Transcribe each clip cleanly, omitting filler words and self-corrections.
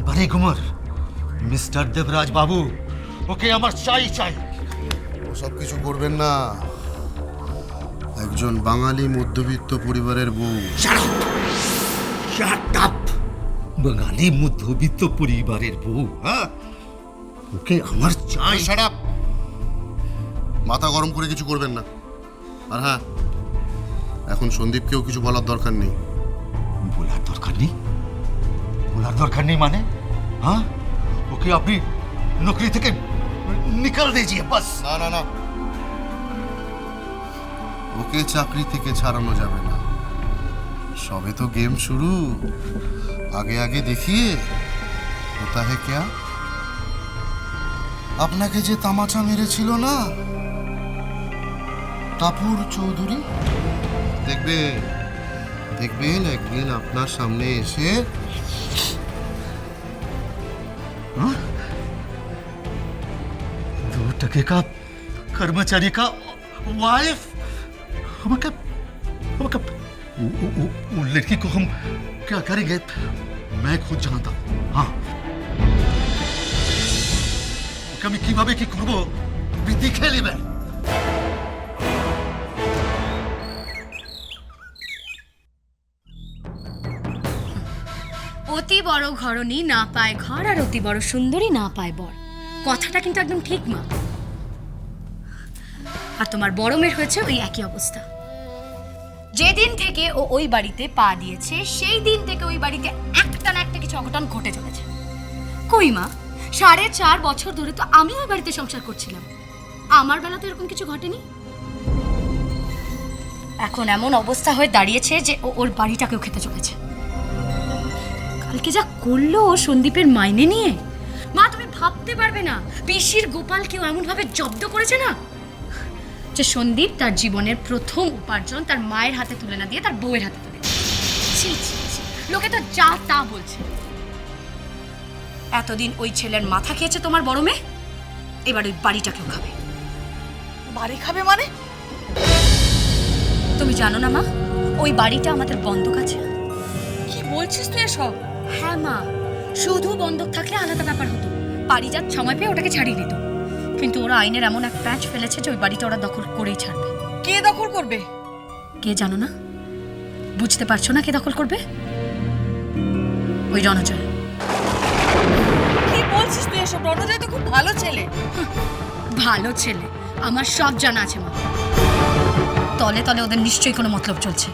আরে কুমার, মিস্টার দেবরাজ বাবু, ওকে আমার চাই চাই। ওসব কিছু করবেন না। একজন বাঙালি মধ্যবিত্ত পরিবারের বউ। Shut up! বাঙালি মধ্যবিত্ত পরিবারের বউ, হ্যাঁ? ওকে আমার চাই। Shut up! মাথা গরম করে কিছু করবেন না। আর হ্যাঁ, এখন সন্দীপকেও কিছু বলার দরকার নেই। বলার দরকার নেই? বলার দরকার নেই মানে? হ্যাঁ, ওকে আপনি নকরি থেকে নিকাল দিয়েছিয়ে বাস। না না না, ওকে চাকরি থেকে ছাড়ানো যাবে না। সবে তো গেম শুরু। আগে আগে দেখিয়ে হোতা হে ক্যা। আপনাকে যে তামাচা মেরেছিল না টাপুর চৌধুরী, দেখবেন একদিন আপনার সামনে এসে दो टके का कर्मचारी का वाइफ, हमका हमका वो लड़की को हम क्या करेंगे मैं खुद जानता हूँ। हाँ, আমি কিভাবে কি করবো বিধি খেলিবে। অতি বড় ঘরণী না পায় ঘর, আর অতি বড় সুন্দরী না পায় বর। কথাটা কিন্তু একদম ঠিক মা। আর তোমার বড় মেয়ের হয়েছে ওই একই অবস্থা। যেদিন থেকে ও ওই বাড়িতে পা দিয়েছে সেই দিন থেকে ওই বাড়িতে একটা না একটা কিছু অঘটন ঘটে চলেছে। কই মা, 4.5 বছর ধরে তো আমি ওই বাড়িতে সংসার করছিলাম, আমার বেলা তো এরকম কিছু ঘটেনি। এখন এমন অবস্থা হয়ে দাঁড়িয়েছে যে ও ওর বাড়িটাকেও খেতে চলেছে। কালকে যা করলো ও সন্দীপের মাইনে নিয়ে, মা তুমি ভাবতে পারবে না পিসির গোপালকেও এমন ভাবে জব্দ করেছে না যে সন্দীপ তার জীবনের প্রথম উপার্জন তার মায়ের হাতে তুলে না দিয়ে তার বউয়ের হাতে তুলে দিয়েছে। ছি ছি ছি, লোকে তো যা তা বলছে। এতদিন ওই ছেলের মাথা খেয়েছে তোমার বড় মেয়ে, এবার ওই বাড়িটাকেও খাবে। বাড়ি খাবে মানে? তুমি জানো না মা, ওই বাড়িটা আমাদের বন্ধক আছে। কি বলছিস তুই এসব? হ্যাঁ মা, শুধু বন্ধক থাকলে আলাদা ব্যাপার হতো, পারিজাত সময় পেয়ে ওটাকে ছাড়িয়ে নিত। কিন্তু ওরা আইনের এমন এক প্যাঁচ ফেলেছে যে ওই বাড়িটা ওরা দখল করেই ছাড়বে। কে দখল করবে? কে জানো না? বুঝতে পারছো না কে দখল করবে? ওই রণজয়। কি বলছিস তুই এসব? রণজয় তো খুব ভালো ছেলে। ভালো ছেলে আমার সব জানা আছে মা। তলে তলে ওদের নিশ্চয়ই কোনো মতলব চলছে।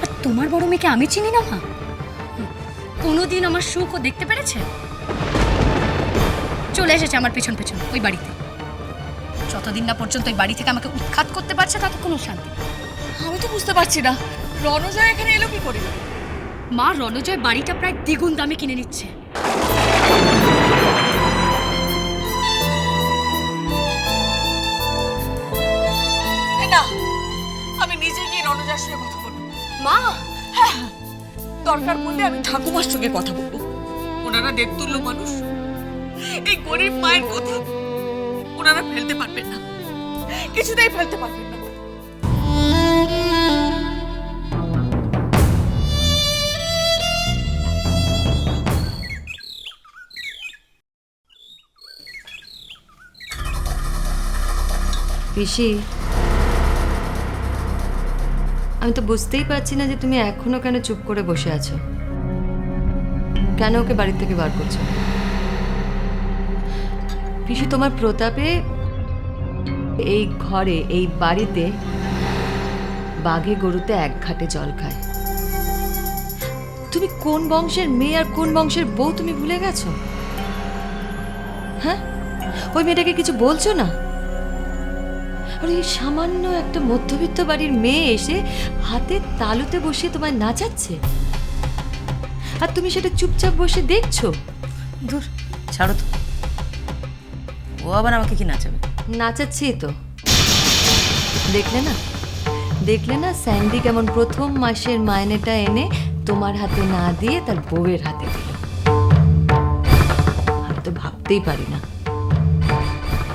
আর তোমার বড় মেয়েকে আমি চিনি না মা? কোনোদিন আমার সুখও দেখতে পেরেছে? চলে এসেছে আমার পেছন পেছন ওই বাড়িতে। যতদিন না পর্যন্ত ওই বাড়ি থেকে আমাকে উৎখাত করতে পারছে ততক্ষণ শান্তি। আমি তো বুঝতে পারছি না রণজয় এখানে এলো কি করে। মা, রণজয় বাড়িটা প্রায় দ্বিগুণ দামে কিনে নিচ্ছে। না, আমি নিজে গিয়ে রণজয়ের সঙ্গে কথা বলবো। মা, হ্যাঁ, দরকার পড়লে আমি ঠাকুমার সঙ্গে কথা বলবো। ওনারা দেবতুল্য মানুষ, এই গরিব মায়ের কথা ওনারা ফেলতে পারবেন না, কিছুতেই ফেলতে পারবেন না। পিসি, আমি তো বুঝতেই পারছি না যে তুমি এখনো কেন চুপ করে বসে আছো। কেন ওকে বাড়ি থেকে বার করছো? পিসি, তোমার প্রতাপে এই ঘরে, এই বাড়িতে বাঘে গরুতে এক ঘাটে জল খায়। তুমি কোন বংশের মেয়ে আর কোন বংশের বউ তুমি ভুলে গেছো? হ্যাঁ, ওই মেয়েটাকে কিছু বলছো না? আর এই সামান্য একটা মধ্যবিত্ত বাড়ির মেয়ে এসে হাতে তালুতে বসে তোমায় নাচাচ্ছে, আর তুমি সেটা চুপচাপ বসে দেখছো। দূর, ছাড়ো তো। ও আবার আমাকে কি নাচাবে? নাচাচ্ছি তো। দেখলে না স্যান্ডি কেমন প্রথম মাসের মাইনেটা এনে তোমার হাতে না দিয়ে তার বউয়ের হাতে দিল। আমি তো ভাবতেই পারি না।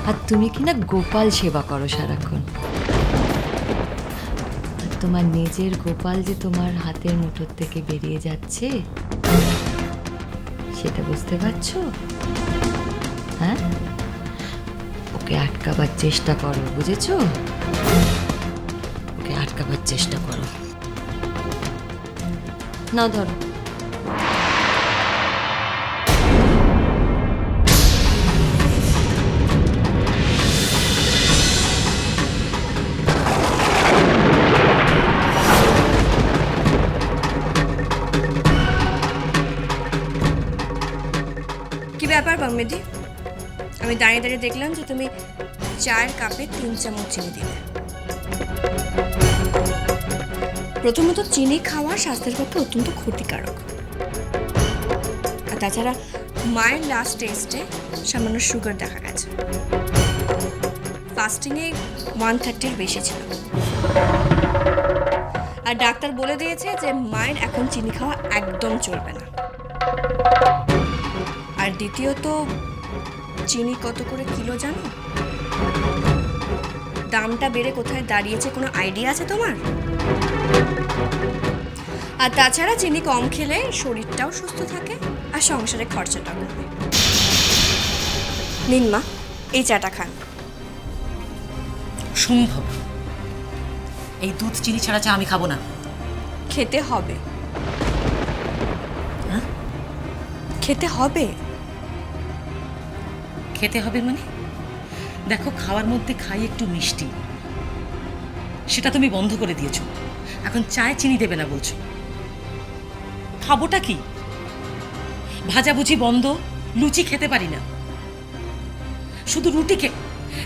আর তুমি কিনা গোপাল সেবা করো সারাক্ষণ। আর তোমার নিজের গোপাল যে তোমার হাতের মুঠোর থেকে বেরিয়ে যাচ্ছে সেটা বুঝতে পারছো? হ্যাঁ, ওকে আটকাবার চেষ্টা করো, বুঝেছো? ওকে আটকাবার চেষ্টা করো। না ধরো। কি ব্যাপার বামেদি? আমি দাঁড়িয়ে দাঁড়িয়ে দেখলাম যে তুমি চায়ের কাপে 3 চামচ চিনি দিলে। প্রথমত চিনি খাওয়া স্বাস্থ্যের পক্ষে অত্যন্ত ক্ষতিকারক, আর তাছাড়া মায়ের লাস্ট টেস্টে সামান্য সুগার দেখা গেছে। ফাস্টিংয়ে 130-এর বেশি ছিল, আর ডাক্তার বলে দিয়েছে যে মায়ের এখন চিনি খাওয়া একদম চলবে না। আর দ্বিতীয়ত, চিনি কত করে কিলো জানো? দামটা বেড়ে কোথায় দাঁড়িয়েছে কোনো আইডিয়া আছে তোমার? আর তাছাড়া চিনি কম খেলে শরীরটাও সুস্থ থাকে আর সংসারে খরচাটাও কমে। নিন মা, এই চাটা খান। সম্ভব এই দুধ চিনি ছাড়া চা আমি খাবো না। খেতে হবে। হ্যাঁ? খেতে হবে। খেতে হবে মানে? দেখো, খাওয়ার মধ্যে খাই একটু মিষ্টি, সেটা তুমি বন্ধ করে দিয়েছো। এখন চায়ে চিনি দেবে না বলছো। খাবোটা কি? ভাজাভুজি বন্ধ, লুচি খেতে পারি না, শুধু রুটি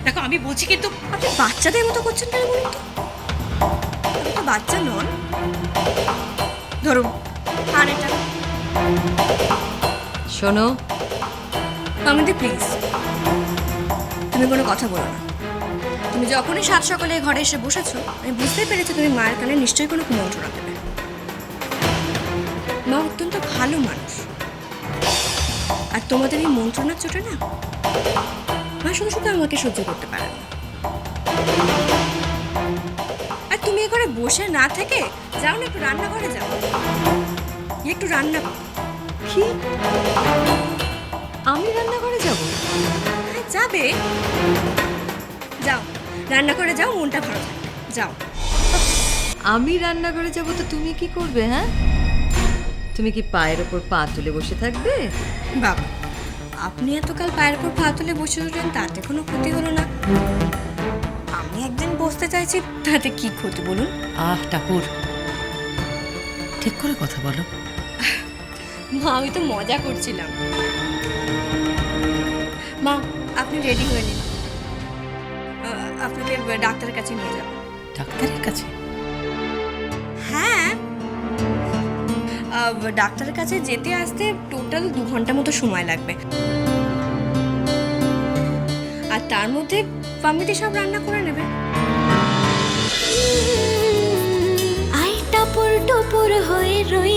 দেখো আমি বলছি কিন্তু। আপনি বাচ্চাদের মতো করছেন কেন বলুন তো? আপনি তো বাচ্চা নন। ধরুন, আর এটা শোনো মামিদি, প্লিজ তুমি কোনো কথা বলো না। তুমি যখনই সাত সকালে ঘরে এসে বসেছো, আমি বুঝতেই পেরেছি তুমি মায়ের কানে নিশ্চয়ই কোনো কুমন্ত্রণা দেবে। মা অত্যন্ত ভালো মানুষ, আর তোমাদের এই মন্ত্রণার চোটে না মা শুধু শুধু আমাকে সহ্য করতে পারে না। আর তুমি এ ঘরে বসে না থেকে যাও না, একটু রান্নাঘরে যাও, একটু রান্না করো। কি? আমি রান্নাঘরে যাব? হ্যাঁ, যাবে, যাও রান্নাঘরে যাও, মনটা ভালো থাকবে, যাও। আমি রান্নাঘরে যাব তো তুমি কি করবে? হ্যাঁ, তুমি কি পায়ের ওপর পা তুলে বসে থাকবে? বাবা, আপনি এতকাল পায়ের উপর পা তুলে বসে রইলেন, তাতে কোনো ক্ষতি হলো না। আমি একদিন বসতে চাইছি, তাতে কি ক্ষতি বলুন? ঠাকুর, ঠিক করে কথা বলো। মা, আমি তো মজা করছিলাম। মা, আপনি রেডি হয়ে নিন, আপনাকে ডাক্তারের কাছে নিয়ে যাব। ডাক্তারের কাছে? হ্যাঁ, ডাক্তারের কাছে যেতে আসতে টোটাল 2 ঘন্টা মতো সময় লাগবে, আর তার মধ্যে ফার্মিটি সব রান্না করে নেবে। আই টাপুর টুপুর হয়ে রই